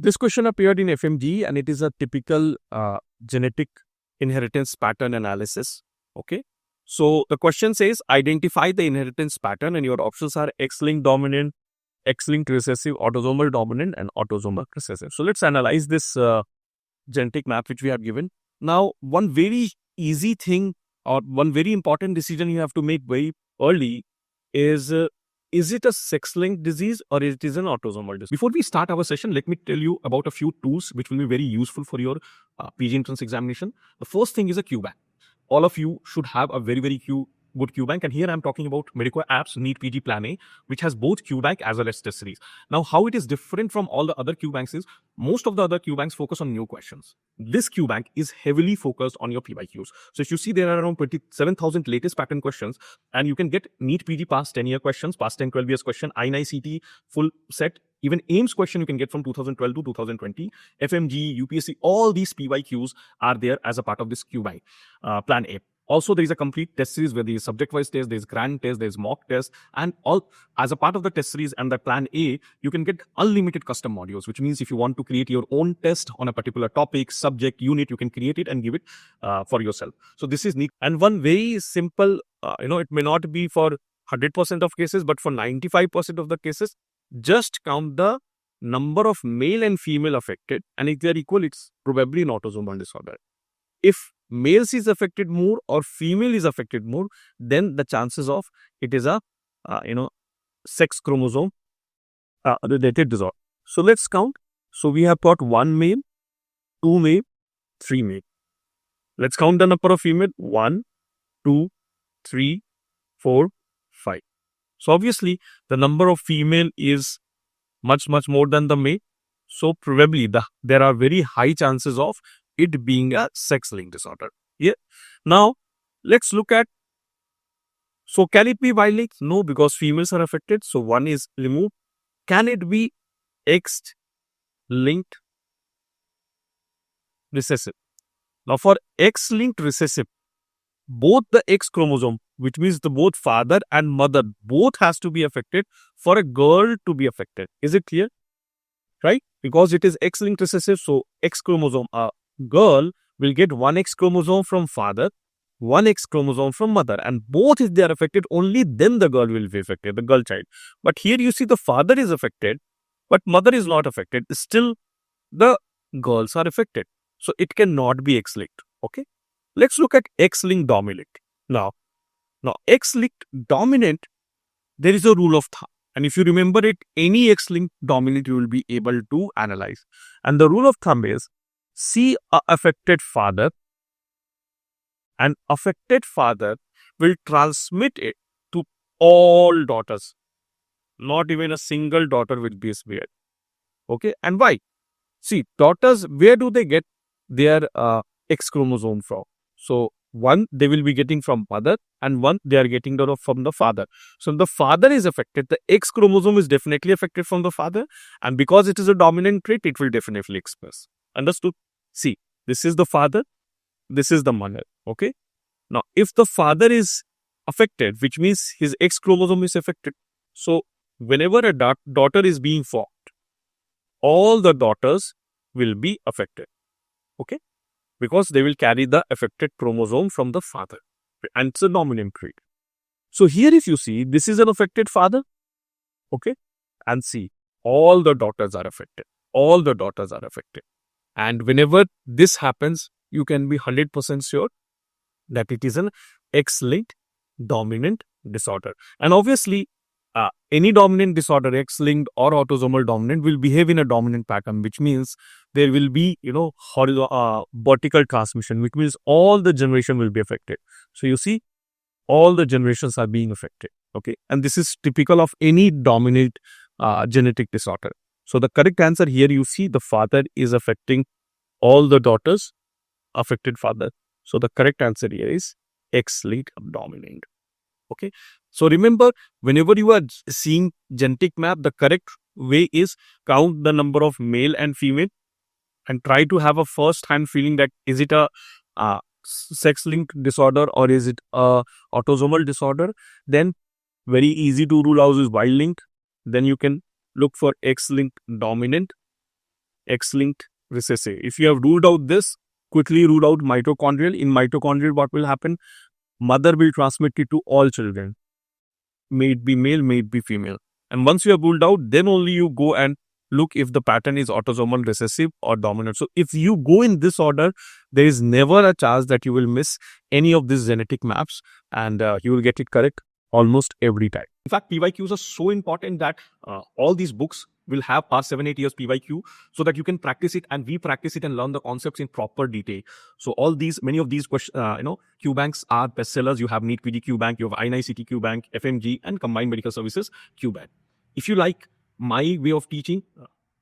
This question appeared in FMGE and it is a typical genetic inheritance pattern analysis. Okay. So the question says identify the inheritance pattern and your options are X-linked dominant, X-linked recessive, autosomal dominant and autosomal recessive. So let's analyze this genetic map which we have given. Now, one very easy thing or one very important decision you have to make very early is it a sex-linked disease or it is an autosomal disease? Before we start our session, let me tell you about a few tools which will be very useful for your PG entrance examination. The first thing is a QBank. All of you should have a very good QBank, and here I'm talking about Medico apps NEET PG Plan A, which has both QBank as well as test series. Now, how it is different from all the other QBanks is most of the other QBanks focus on new questions. This QBank is heavily focused on your PYQs. So if you see, there are around 27,000 latest pattern questions, and you can get NEET PG past 10-year questions, past 10, 12 years question, I9CT full set. Even AIMS question you can get from 2012 to 2020, FMGE, UPSC, all these PYQs are there as a part of this QBank Plan A. Also, there is a complete test series where there is subject-wise test, there is grand test, there is mock test, and all as a part of the test series and the Plan A, you can get unlimited custom modules, which means if you want to create your own test on a particular topic, subject, unit, you can create it and give it for yourself. So this is neat. And one very simple, it may not be for 100% of cases, but for 95% of the cases, just count the number of male and female affected, and if they are equal, it's probably an autosomal disorder. If males is affected more or female is affected more, then the chances of it is a sex chromosome related disorder. So let's count. So we have got 1 male, 2 male, 3 male. Let's count the number of female. 1, 2, 3, 4, 5. So obviously the number of female is much more than the male. So probably there are very high chances of it being a sex-linked disorder. Yeah. Now let's look at. So can it be Y-linked? No, because females are affected. So 1 is removed. Can it be X-linked recessive? Now for X-linked recessive, both the X chromosome, which means the both father and mother, both has to be affected for a girl to be affected. Is it clear? Right? Because it is X-linked recessive, so X chromosome, a girl will get 1 X chromosome from father, 1 X chromosome from mother, and both if they are affected, only then the girl will be affected, the girl child. But here you see the father is affected, but mother is not affected. Still, the girls are affected. So it cannot be X-linked. Okay. Let's look at X-linked dominant. Now X-linked dominant, there is a rule of thumb. And if you remember it, any X-linked dominant you will be able to analyze. And the rule of thumb is, see a affected father, and affected father will transmit it to all daughters. Not even a single daughter will be spared. Okay. And why? See, daughters, where do they get their X chromosome from? So 1 they will be getting from mother, and 1 they are getting from the father. So the father is affected, the X chromosome is definitely affected from the father, and because it is a dominant trait, it will definitely express. Understood? See, this is the father, this is the mother. Okay. Now, if the father is affected, which means his X chromosome is affected. So whenever a daughter is being formed, all the daughters will be affected. Okay. Because they will carry the affected chromosome from the father, and it's a dominant trait. So here if you see, this is an affected father, okay, and see, all the daughters are affected. All the daughters are affected. And whenever this happens, you can be 100% sure that it is an X-linked dominant disorder. And obviously, any dominant disorder, X-linked or autosomal dominant, will behave in a dominant pattern, which means there will be, vertical transmission, which means all the generation will be affected. So you see, all the generations are being affected. Okay. And this is typical of any dominant genetic disorder. So the correct answer here, you see the father is affecting all the daughters, affected father. So the correct answer here is X-linked dominant. Okay. So remember, whenever you are seeing genetic map, the correct way is count the number of male and female and try to have a first-hand feeling that is it a sex-linked disorder or is it a autosomal disorder. Then very easy to rule out is Y-linked. Then you can look for X-linked dominant. X-linked recessive. If you have ruled out this, quickly rule out mitochondrial. In mitochondrial, what will happen? Mother will transmit it to all children. May it be male, may it be female. And once you have ruled out, then only you go and look if the pattern is autosomal recessive or dominant. So if you go in this order, there is never a chance that you will miss any of these genetic maps, and you will get it correct almost every time. In fact, PYQs are so important that all these books will have past 7-8 years PYQ, so that you can practice it and re-practice it and learn the concepts in proper detail. So all these, many of these Q banks are bestsellers. You have NEET PD Q bank, you have I9CT Q bank, FMGE, and Combined Medical Services Q bank. If you like my way of teaching,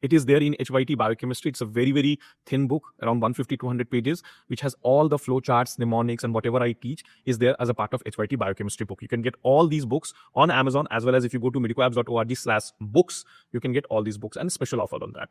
it is there in HYT Biochemistry. It's a very, very thin book, around 150 to 200 pages, which has all the flow charts, mnemonics, and whatever I teach is there as a part of HYT Biochemistry book. You can get all these books on Amazon, as well as if you go to medicoapps.org/books, you can get all these books and special offer on that.